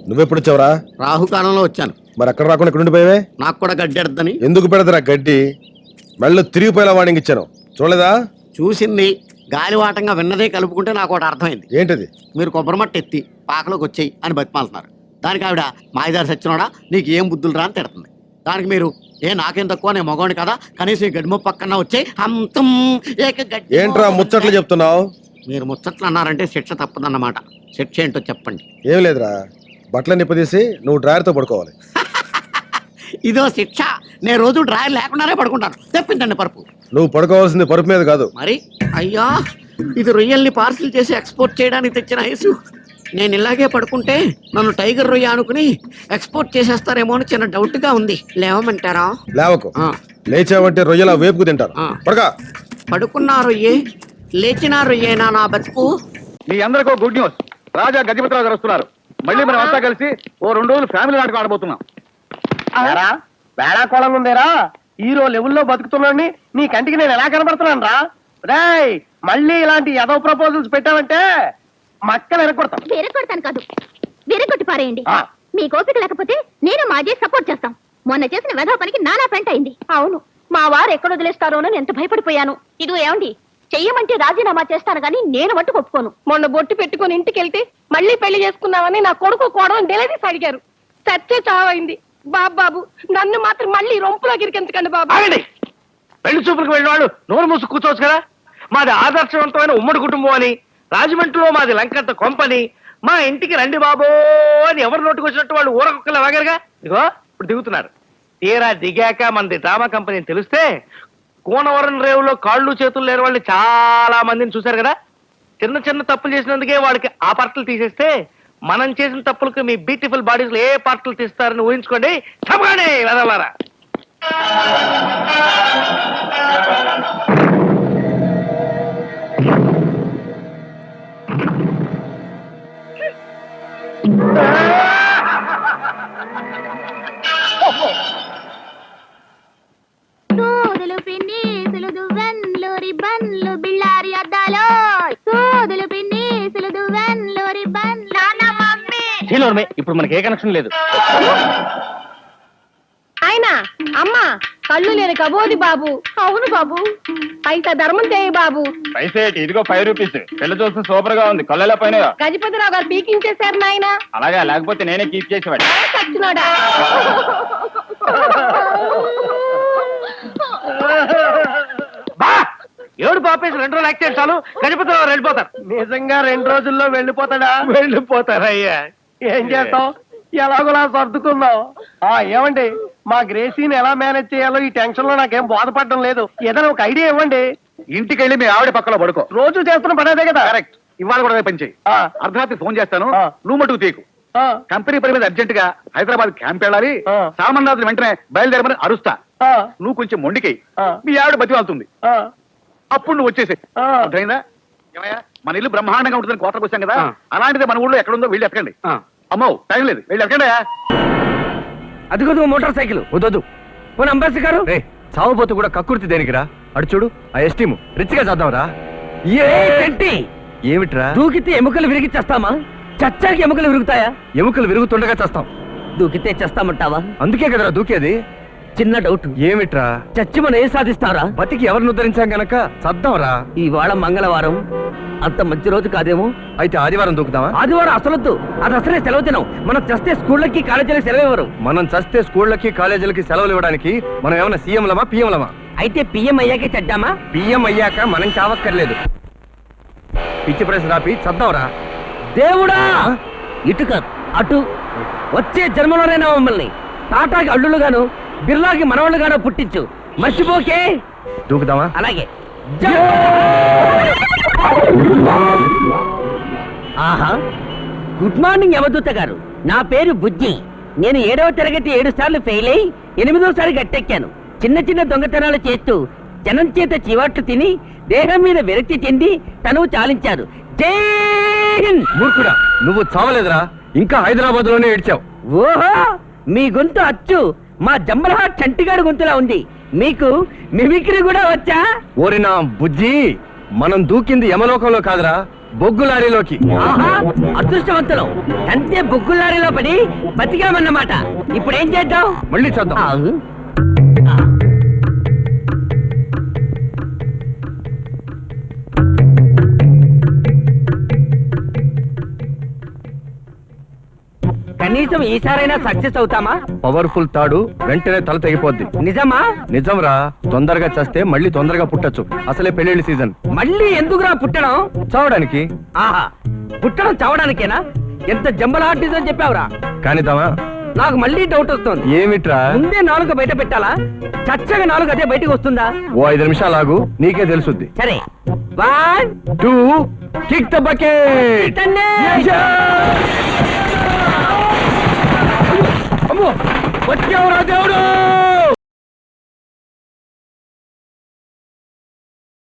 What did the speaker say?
నువ్వెప్పుడు వచ్చావురా? రాహుకాలంలో వచ్చాను. మరి అక్కడ రాకుండా ఇక్కడ ఉండిపోయావే? నాకు కూడా గడ్డి ఎడద్దని. ఎందుకు పెడతారా గడ్డి? మెళ్ళో తిరిగిపోయేలా వార్నింగ్ ఇచ్చాను, చూడలేదా? చూసింది గాలివాటంగా విన్నదే కలుపుకుంటే నాకు ఒకటి అర్థమైంది. ఏంటది? మీరు కొబ్బరిమట్ట ఎత్తి పాకలోకి వచ్చేయి అని బతిమాలుతున్నారు. దానికి ఆవిడ మాయదారి సచ్చినోడా నీకు ఏం బుద్ధులు రా అని తిడుతుంది. దానికి మీరు నాకేం తక్కువ, నేను మగవాడిని కదా, కనీసం ఈ గడ్డి పక్కన వచ్చే అంతం ఏంట్రా ముచ్చట్లు చెప్తున్నావు? మీరు ముచ్చట్లు అన్నారంటే శిక్ష తప్పదన్నమాట. శిక్ష ఏంటో చెప్పండి. ఏం లేదురా, బట్టలు నిప్పదీసి నువ్వు డ్రాయర్తో పడుకోవాలి. ఇదో శిక్ష. నేను రోజు డ్రాయర్ లేకుండానే పడుకుంటాను. తెప్పించండి పరుపు. నువ్వు పడుకోవాల్సింది పరుపు మీద కాదు. మరి అయ్యా, ఇది రొయ్యల్ని పార్సిల్ చేసి ఎక్స్పోర్ట్ చేయడానికి తెచ్చిన ఐసు. నేను ఇలాగే పడుకుంటే నన్ను టైగర్ రొయ్య అనుకుని ఎక్స్పోర్ట్ చేసేస్తారేమో అని చిన్న డౌట్ గా ఉంది. లేవమంటారా? లేవకు. లేచావంటే రొయ్యలా వేపుకు తింటారు. పడక. పడుకున్నా రొయ్యే, లేచినా రొయ్యేనా నా బతుకు. మీ అందరికీ గుడ్ న్యూస్. రాజా గజపతిరావు గారు వస్తున్నారు. మళ్ళీ మనం అంతా కలిసి ఓ 2 రోజులు ఫ్యామిలీ నాటకం ఆడబోతున్నాం. వేళాకోళం ఉందేరా, హీరో లెవెల్లో బతుకుతున్నాను. నీ కంటికి నేను ఎలా కనబడుతున్నాను రా? రేయ్, మళ్ళీ ఇలాంటి ఏదో ప్రపోజల్స్ పెట్టావంటే మక్కలు ఎరగొడతాను. ఎరగొడతాను కాదు, విరగొట్టి పారేయండి. మీ కోపిక లేకపోతే నేను మాజీ సపోర్ట్ చేస్తాం. మొన్న చేసిన వెధవ పనికి నానా పెంట అయింది. అవును, మా వారు ఎక్కడ వదిలేస్తారోనని ఎంత భయపడిపోయాను. ఇదిగో ఏమండి, చెయ్యమంటే రాజీనామా చేస్తాను గానీ నేను మట్టు ఒప్పుకోను. మొన్న బొట్టు పెట్టుకుని ఇంటికి వెళ్తే మళ్ళీ పెళ్లి చేసుకున్నామని నా కొడుకు కోడని డెలివరీస్ అడిగారు. చచ్చే చావైంది. బాబు నన్ను మాత్రం మళ్ళీ రొంపులోకి ఇరికించకండి బాబు. పెళ్లి చూపులకు వెళ్ళిన వాళ్ళు నోరు మూసు కూర్చోవచ్చు కదా. మాది ఆదర్శవంతమైన ఉమ్మడి కుటుంబం అని, రాజమండ్రిలో మాది లంకంత కొంపని, మా ఇంటికి రండి బాబో అని ఎవరు నోటుకు వచ్చినట్టు వాళ్ళు ఊరకొక్కలు వాగారుగా. ఇగో ఇప్పుడు దిగుతున్నారు. తీరా దిగాక మనది డ్రామా కంపెనీ తెలిస్తే కోనవరం రేవులో కాళ్ళు చేతులు లేని వాళ్ళని చాలా మందిని చూశారు కదా. చిన్న చిన్న తప్పులు చేసినందుకే వాడికి ఆ పార్టలు తీసేస్తే మనం చేసిన తప్పులకు మీ బ్యూటిఫుల్ బాడీస్ లో ఏ పార్టలు తీస్తారని ఊహించుకోండి. చెప్పండి వెదలారా. సూదులు పిన్నీసులు దువ్వెన్లు రిబ్బన్లు బిళ్ళారి అద్దాలు. సూదులు పిన్నీసులు దువ్వెన్లు రిబ్బన్లు. ఇప్పుడు మనకి ఏ కనెక్షన్ లేదు. ఆయన అమ్మా కళ్ళు లేని కబోది బాబు. అవును బాబు, పైసా ధర్మం చేయి బాబు. పైసే ఇదిగో 5 రూపీస్. పెళ్లి చూస్తే సూపర్ గా ఉంది. కళ్ళెలా పైన గజపతిరావు గారు పీకించేశారు నాయన. అలాగా, లేకపోతే నేనే కీప్ చేసేవాడు. చచ్చినోడా. ఏడు పాపేసి 2 రోజులు యాక్ట్ చాలు గజపతిరావు వెళ్ళిపోతారు. నిజంగా 2 రోజుల్లో వెళ్ళిపోతాడా? వెళ్ళిపోతారయ్యా. ఏం చేస్తాం, ఎలాగోలా సర్దుకుందాం. ఏమండి, మా గ్రేసీని ఎలా మేనేజ్ చేయాలో ఈ టెన్షన్ లో నాకేం బాధపడడం లేదు. ఏదైనా ఒక ఐడియా ఇవ్వండి. ఇంటికి వెళ్ళి మీ ఆవిడ పక్కలో పడుకో. రోజు చేస్తున్న పనేదే కదా. కరెక్ట్. ఇవాళ కూడా పని చేయి. అర్ధరాత్రి ఫోన్ చేస్తాను, నువ్వు మటుకు తీకు. కంపెనీ పని మీద అర్జెంట్ గా హైదరాబాద్ క్యాంప్ వెళ్ళాలి. సామాన్యాలు వెంటనే బయలుదేరమని అరుస్తా. నువ్వు కొంచెం మొండికి మీ ఆవిడ బతివాళ్తుంది. అప్పుడు నువ్వు వచ్చేసే. అర్థమైందా? ఏమయ్యా, మన ఇల్లు బ్రహ్మాండంగా ఉంటుందని కోటకు వచ్చాం కదా, అలాంటిది మన ఊళ్ళో ఎక్కడుందో వెళ్ళి ఎక్కండి. అమ్మో టైం లేదు, వెళ్ళి ఎక్కండి. అదిగో నువ్వు మోటార్ సైకిల్ వద్దు. పోనీ అంబాసి గారు చావబోతు కూడా కక్కుర్తి దేనికిరా? అడు చూడు, ఆ ఎస్టీము రిచ్గా చేద్దాంరా. ఏమిట్రా? దూకితే ఎముకలు విరిగి చేస్తామా? చచ్చాకి ఎముకలు విరుగుతాయా? ఎముకలు విరుగుతుండగా చేస్తాం. దూకితే చేస్తామంటావా? అందుకే కదరా దూకేది. చిన్న డౌట్. ఏమిట్రా? చచ్చి మనం ఏం సాధిస్తారా? బతికి ఎవరిని ఉద్ధరించాం గనక చద్దాంరా. ఇవాళ మంగళవారం, అంత మంచి రోజు కాదేమో. అయితే ఆదివారం దూకుదామా? ఆదివారం అసలొద్దు, అది అసలే సెలవు దినం. మనం చస్తే స్కూళ్ళకి కాలేజీలకి సెలవు ఇవ్వరు. మనం చస్తే స్కూళ్ళకి కాలేజీలకి సెలవులు ఇవ్వడానికి మనం ఏమైనా సీఎంలమా పిఎంలమా? అయితే పిఎం అయ్యాకే చద్దామా? పిఎం అయ్యాక మనం చావక్కర్లేదు. పిచ్చి ప్రశ్న రాపి చద్దాంరా. దేవుడా, ఇటు కాదు అటు. వచ్చే జన్మలోనైనా మమ్మల్ని టాటాకి అల్లులుగాను బిర్లాకి మనవాళ్ళుగానో పుట్టించు. మర్చిపోకే. దూకుదామా? అలాగే. ఆహా, గుడ్ మార్నింగ్ యమదూత గారు. నా పేరు బుజ్జి. నేను 7వ తరగతి 7 సార్లు ఫెయిల్ అయి 8వసారి గట్టెక్కాను. చిన్న చిన్న దొంగతనాలు చేస్తూ జనం చేత చివాట్లు తిని దేహం మీద విరక్తి చెంది తనువు చాలించారు. జై హింద్. మూర్ఖుడా, నువ్వు చావలేదురా, ఇంకా హైదరాబాద్ లోనే ఏడ్చావు. ఓహో, మీ గొంతు అచ్చు మా జంబలహాట్ చంటిగాడు గొంతులా ఉంది. మీకు మిమిక్రీ కూడా వచ్చా? ఓరి నా బుజ్జి, మనం దూకింది యమలోకంలో కాదురా, బొగ్గు లారీలోకి. ఆహా, అదృష్టవంతులం. అంతే బొగ్గు లారీలో పడి బతికామన్నమాట. ఇప్పుడు ఏం చేద్దాం? మళ్ళీ చూద్దాం. కనీసం ఈసారైనా సక్సెస్ అవుతామా? పవర్ఫుల్ తాడు వెంటనే తల తెగిపోద్ది. నిజమా? నిజంరా. తొందరగా చస్తే మళ్ళీ తొందరగా పుట్టొచ్చు. అసలే పెళ్లిళ్ళ సీజన్. మళ్ళీ ఎందుకురా పుట్టడం? చావడానికి. ఆహా, పుట్టడం చావడానికేనా? ఎంత జంబలాటిజం చెప్పావురా. కానిద్దామా? నాకు మళ్ళీ డౌట్ వస్తుంది. ఏమిట్రా? ముందే నాలుగు బయట పెట్టాలా? చచ్చగా నాలుగు అదే బయటకు వస్తుందా? ఓ 5 నిమిషాలు ఆగు, నీకే తెలుసుద్ది. సరే. 1 2 కిక్ ద బకెట్. అమ్మో, వచ్చావురా దేవుడు.